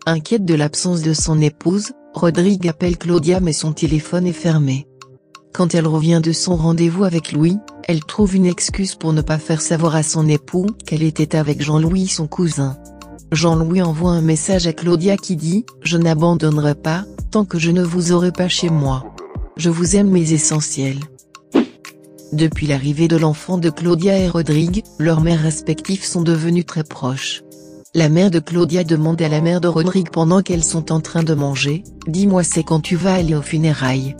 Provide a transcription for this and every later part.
Inquiète de l'absence de son épouse, Rodrigue appelle Claudia mais son téléphone est fermé. Quand elle revient de son rendez-vous avec Louis, elle trouve une excuse pour ne pas faire savoir à son époux qu'elle était avec Jean-Louis son cousin. Jean-Louis envoie un message à Claudia qui dit « Je n'abandonnerai pas, tant que je ne vous aurai pas chez moi. Je vous aime mes essentiels ». Depuis l'arrivée de l'enfant de Claudia et Rodrigue, leurs mères respectives sont devenues très proches. La mère de Claudia demande à la mère de Rodrigue pendant qu'elles sont en train de manger « Dis-moi c'est quand tu vas aller aux funérailles ?»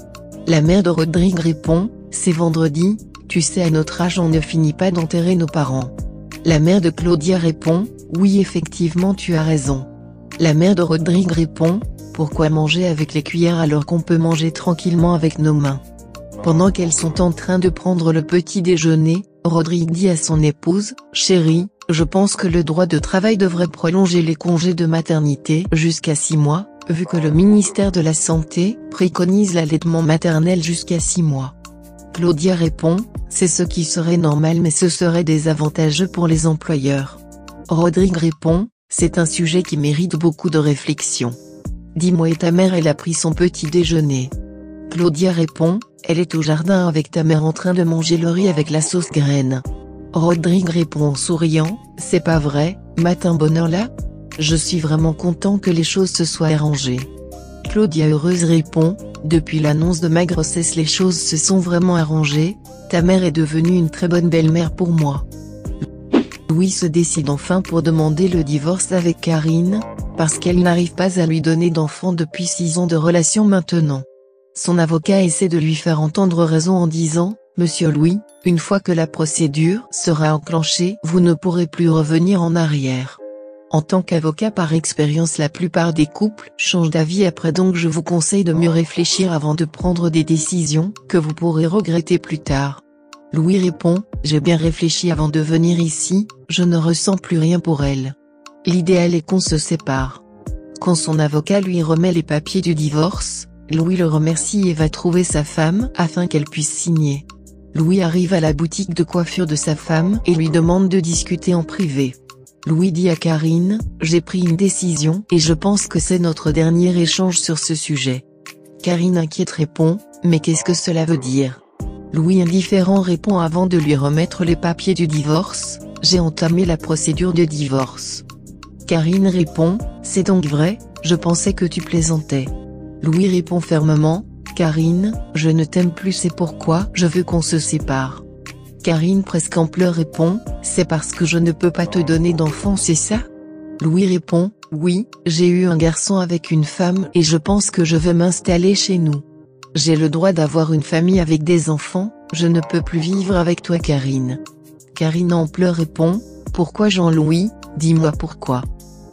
La mère de Rodrigue répond « C'est vendredi, tu sais à notre âge on ne finit pas d'enterrer nos parents. » La mère de Claudia répond « Oui effectivement tu as raison. » La mère de Rodrigue répond « Pourquoi manger avec les cuillères alors qu'on peut manger tranquillement avec nos mains ?» Pendant qu'elles sont en train de prendre le petit déjeuner, Rodrigue dit à son épouse « Chérie, je pense que le droit de travail devrait prolonger les congés de maternité jusqu'à 6 mois, vu que le ministère de la Santé préconise l'allaitement maternel jusqu'à 6 mois. » Claudia répond « C'est ce qui serait normal mais ce serait désavantageux pour les employeurs. » Rodrigue répond « C'est un sujet qui mérite beaucoup de réflexion. Dis-moi et ta mère elle a pris son petit déjeuner ?» Claudia répond « Elle est au jardin avec ta mère en train de manger le riz avec la sauce graine. » Rodrigue répond en souriant « C'est pas vrai, matin bonheur là ? Je suis vraiment content que les choses se soient arrangées. » Claudia heureuse répond « Depuis l'annonce de ma grossesse les choses se sont vraiment arrangées, ta mère est devenue une très bonne belle-mère pour moi. » Louis se décide enfin pour demander le divorce avec Karine, parce qu'elle n'arrive pas à lui donner d'enfant depuis 6 ans de relation maintenant. Son avocat essaie de lui faire entendre raison en disant « Monsieur Louis, une fois que la procédure sera enclenchée vous ne pourrez plus revenir en arrière. En tant qu'avocat par expérience la plupart des couples changent d'avis après donc je vous conseille de mieux réfléchir avant de prendre des décisions que vous pourrez regretter plus tard. » Louis répond « J'ai bien réfléchi avant de venir ici, je ne ressens plus rien pour elle. L'idéal est qu'on se sépare. » Quand son avocat lui remet les papiers du divorce, Louis le remercie et va trouver sa femme afin qu'elle puisse signer. Louis arrive à la boutique de coiffure de sa femme et lui demande de discuter en privé. Louis dit à Karine « J'ai pris une décision et je pense que c'est notre dernier échange sur ce sujet. » Karine inquiète répond « Mais qu'est-ce que cela veut dire ?» Louis indifférent répond avant de lui remettre les papiers du divorce « J'ai entamé la procédure de divorce. » Karine répond « C'est donc vrai, je pensais que tu plaisantais. » Louis répond fermement « Karine, je ne t'aime plus c'est pourquoi je veux qu'on se sépare. » Karine presque en pleurs répond « C'est parce que je ne peux pas te donner d'enfant c'est ça ?» Louis répond « Oui, j'ai eu un garçon avec une femme et je pense que je vais m'installer chez nous. J'ai le droit d'avoir une famille avec des enfants, je ne peux plus vivre avec toi Karine. » Karine en pleurs répond « Pourquoi Jean-Louis, dis-moi pourquoi. »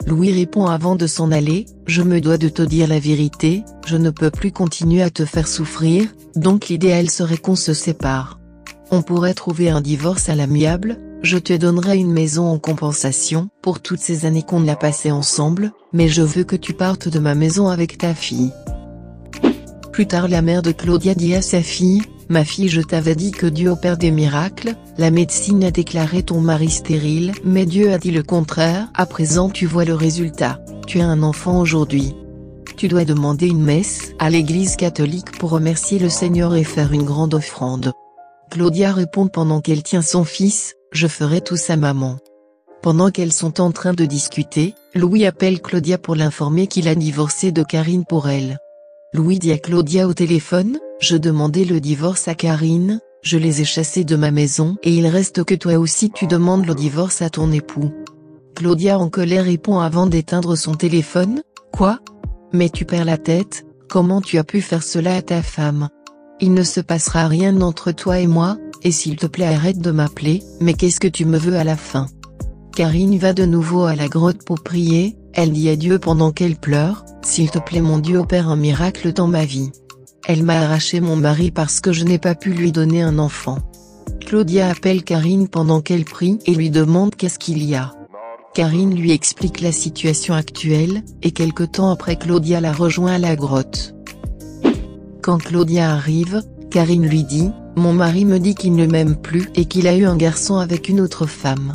Louis répond avant de s'en aller « Je me dois de te dire la vérité, je ne peux plus continuer à te faire souffrir, donc l'idéal serait qu'on se sépare. On pourrait trouver un divorce à l'amiable, je te donnerai une maison en compensation pour toutes ces années qu'on a passées ensemble, mais je veux que tu partes de ma maison avec ta fille. » Plus tard la mère de Claudia dit à sa fille « Ma fille je t'avais dit que Dieu opère des miracles, la médecine a déclaré ton mari stérile mais Dieu a dit le contraire, à présent tu vois le résultat, tu as un enfant aujourd'hui. Tu dois demander une messe à l'église catholique pour remercier le Seigneur et faire une grande offrande. » Claudia répond pendant qu'elle tient son fils « Je ferai tout ça maman. » Pendant qu'elles sont en train de discuter, Louis appelle Claudia pour l'informer qu'il a divorcé de Karine pour elle. Louis dit à Claudia au téléphone « Je demandais le divorce à Karine, je les ai chassés de ma maison et il reste que toi aussi tu demandes le divorce à ton époux. » Claudia en colère répond avant d'éteindre son téléphone « Quoi ? Mais tu perds la tête, comment tu as pu faire cela à ta femme ? Il ne se passera rien entre toi et moi, et s'il te plaît arrête de m'appeler, mais qu'est-ce que tu me veux à la fin ?» Karine va de nouveau à la grotte pour prier, elle dit à Dieu pendant qu'elle pleure « S'il te plaît mon Dieu opère un miracle dans ma vie. Elle m'a arraché mon mari parce que je n'ai pas pu lui donner un enfant. » Claudia appelle Karine pendant qu'elle prie et lui demande qu'est-ce qu'il y a. Karine lui explique la situation actuelle, et quelque temps après Claudia la rejoint à la grotte. Quand Claudia arrive, Karine lui dit « Mon mari me dit qu'il ne m'aime plus et qu'il a eu un garçon avec une autre femme. »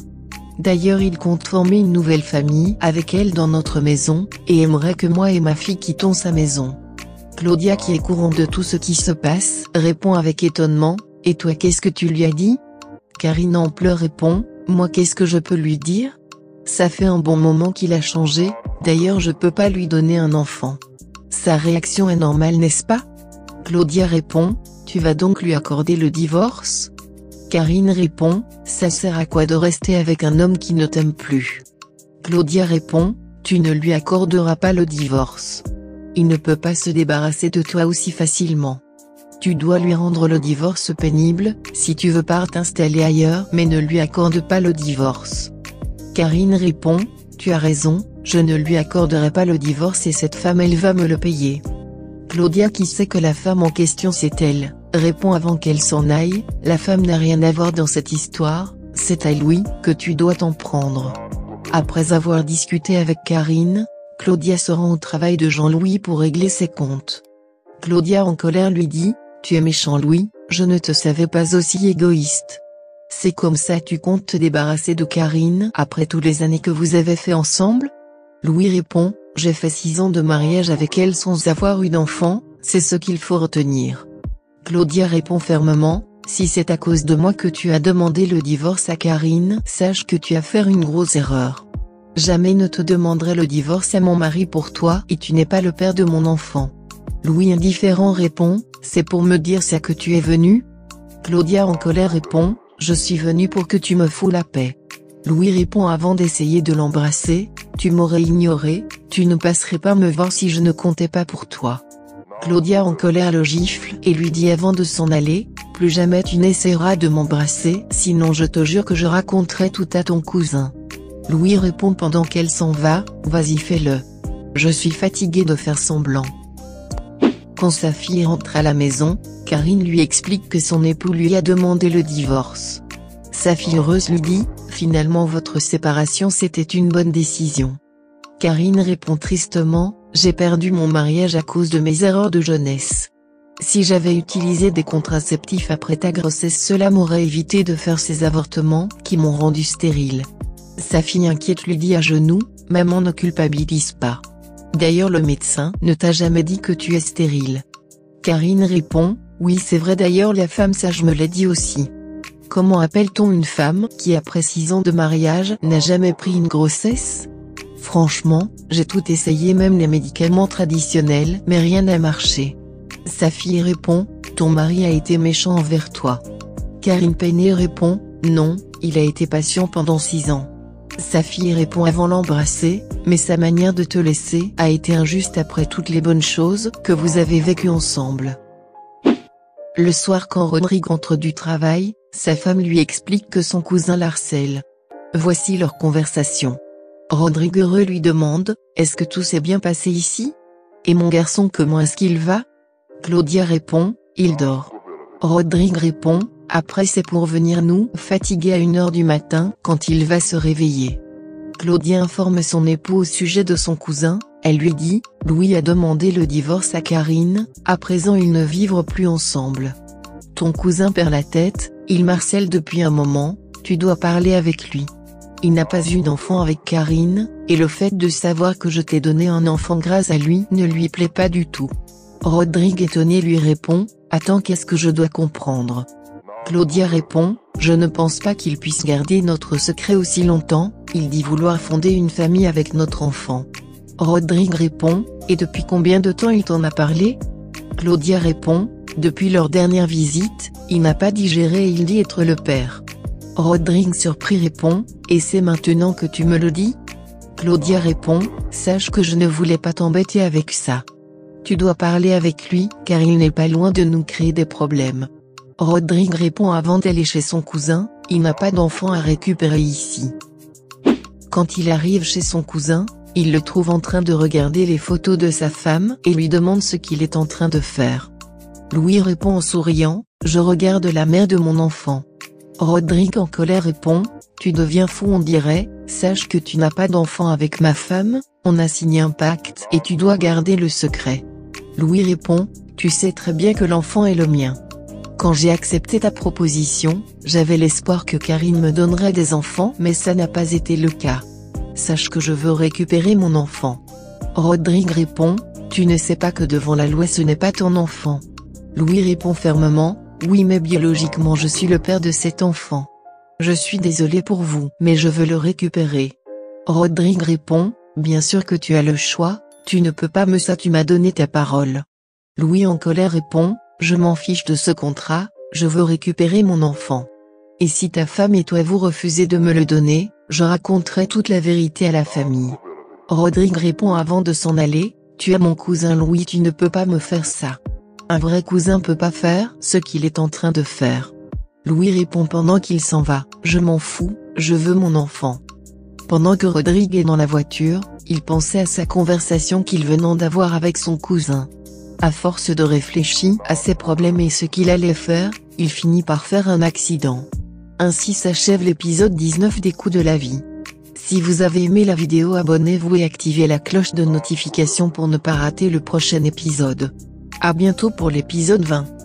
D'ailleurs il compte former une nouvelle famille avec elle dans notre maison, et aimerait que moi et ma fille quittons sa maison. Claudia, qui est courant de tout ce qui se passe, répond avec étonnement, « Et toi, qu'est-ce que tu lui as dit ?» Karine en pleurs répond, « Moi, qu'est-ce que je peux lui dire? Ça fait un bon moment qu'il a changé, d'ailleurs je peux pas lui donner un enfant. » Sa réaction est normale, n'est-ce pas? Claudia répond, « Tu vas donc lui accorder le divorce? » Karine répond, « Ça sert à quoi de rester avec un homme qui ne t'aime plus? » Claudia répond, « Tu ne lui accorderas pas le divorce. Il ne peut pas se débarrasser de toi aussi facilement. Tu dois lui rendre le divorce pénible, si tu veux pas t'installer ailleurs, mais ne lui accorde pas le divorce. » Karine répond, « Tu as raison, je ne lui accorderai pas le divorce et cette femme elle va me le payer. » Claudia, qui sait que la femme en question c'est elle, répond avant qu'elle s'en aille, « La femme n'a rien à voir dans cette histoire, c'est à Louis que tu dois t'en prendre. » Après avoir discuté avec Karine, Claudia se rend au travail de Jean-Louis pour régler ses comptes. Claudia en colère lui dit, « Tu es méchant Louis, je ne te savais pas aussi égoïste. C'est comme ça tu comptes te débarrasser de Karine après toutes les années que vous avez fait ensemble? » Louis répond, « J'ai fait 6 ans de mariage avec elle sans avoir eu d'enfant, c'est ce qu'il faut retenir. » Claudia répond fermement, « Si c'est à cause de moi que tu as demandé le divorce à Karine, sache que tu as fait une grosse erreur. Jamais ne te demanderai le divorce à mon mari pour toi et tu n'es pas le père de mon enfant. » Louis indifférent répond, « C'est pour me dire ça que tu es venu? » Claudia en colère répond, « Je suis venu pour que tu me fous la paix. » Louis répond avant d'essayer de l'embrasser, « Tu m'aurais ignoré, tu ne passerais pas me voir si je ne comptais pas pour toi. » Claudia en colère le gifle et lui dit avant de s'en aller, « Plus jamais tu n'essaieras de m'embrasser, sinon je te jure que je raconterai tout à ton cousin. » Louis répond pendant qu'elle s'en va, « Vas-y fais-le. Je suis fatigué de faire semblant. » Quand sa fille rentre à la maison, Karine lui explique que son époux lui a demandé le divorce. Sa fille heureuse lui dit, « Finalement votre séparation c'était une bonne décision. » Karine répond tristement, « J'ai perdu mon mariage à cause de mes erreurs de jeunesse. Si j'avais utilisé des contraceptifs après ta grossesse cela m'aurait évité de faire ces avortements qui m'ont rendu stérile. » Sa fille inquiète lui dit à genoux, « Maman ne culpabilise pas. D'ailleurs le médecin ne t'a jamais dit que tu es stérile. » Karine répond, « Oui c'est vrai d'ailleurs la femme sage me l'a dit aussi. Comment appelle-t-on une femme qui après 6 ans de mariage n'a jamais pris une grossesse? Franchement, j'ai tout essayé même les médicaments traditionnels mais rien n'a marché. » Sa fille répond, « Ton mari a été méchant envers toi. » Karine peinée répond, « Non, il a été patient pendant 6 ans. » Sa fille répond avant l'embrasser, « Mais sa manière de te laisser a été injuste après toutes les bonnes choses que vous avez vécues ensemble. » Le soir quand Rodrigue rentre du travail, sa femme lui explique que son cousin l'harcèle. Voici leur conversation. Rodrigue heureux lui demande, « Est-ce que tout s'est bien passé ici? Et mon garçon comment est-ce qu'il va? » Claudia répond, « Il dort. » Rodrigue répond, « Après c'est pour venir nous fatiguer à 1h du matin quand il va se réveiller. » Claudia informe son époux au sujet de son cousin, elle lui dit, « Louis a demandé le divorce à Karine, à présent ils ne vivent plus ensemble. Ton cousin perd la tête, il m'harcèle depuis un moment, tu dois parler avec lui. Il n'a pas eu d'enfant avec Karine, et le fait de savoir que je t'ai donné un enfant grâce à lui ne lui plaît pas du tout. » Rodrigue étonné lui répond, « Attends qu'est-ce que je dois comprendre? » Claudia répond, « Je ne pense pas qu'il puisse garder notre secret aussi longtemps, il dit vouloir fonder une famille avec notre enfant. » Rodrigue répond, « Et depuis combien de temps il t'en a parlé? » Claudia répond, « Depuis leur dernière visite, il n'a pas digéré et il dit être le père. » Rodrigue surpris répond, « Et c'est maintenant que tu me le dis? » Claudia répond, « Sache que je ne voulais pas t'embêter avec ça. Tu dois parler avec lui car il n'est pas loin de nous créer des problèmes. » Rodrigue répond avant d'aller chez son cousin, « Il n'a pas d'enfant à récupérer ici. » Quand il arrive chez son cousin, il le trouve en train de regarder les photos de sa femme et lui demande ce qu'il est en train de faire. Louis répond en souriant, « Je regarde la mère de mon enfant. » Rodrigue en colère répond, « Tu deviens fou on dirait, sache que tu n'as pas d'enfant avec ma femme, on a signé un pacte et tu dois garder le secret. » Louis répond, « Tu sais très bien que l'enfant est le mien. » Quand j'ai accepté ta proposition, j'avais l'espoir que Karine me donnerait des enfants mais ça n'a pas été le cas. Sache que je veux récupérer mon enfant. Rodrigue répond, tu ne sais pas que devant la loi ce n'est pas ton enfant. Louis répond fermement, oui mais biologiquement je suis le père de cet enfant. Je suis désolé pour vous, mais je veux le récupérer. Rodrigue répond, bien sûr que tu as le choix, tu ne peux pas me ça tu m'as donné ta parole. Louis en colère répond, je m'en fiche de ce contrat, je veux récupérer mon enfant. Et si ta femme et toi vous refusez de me le donner, je raconterai toute la vérité à la famille. Rodrigue répond avant de s'en aller, tu es mon cousin Louis tu ne peux pas me faire ça. Un vrai cousin peut pas faire ce qu'il est en train de faire. Louis répond pendant qu'il s'en va, je m'en fous, je veux mon enfant. Pendant que Rodrigue est dans la voiture, il pensait à sa conversation qu'il venait d'avoir avec son cousin. À force de réfléchir à ses problèmes et ce qu'il allait faire, il finit par faire un accident. Ainsi s'achève l'épisode 19 des Coups de la vie. Si vous avez aimé la vidéo, abonnez-vous et activez la cloche de notification pour ne pas rater le prochain épisode. À bientôt pour l'épisode 20.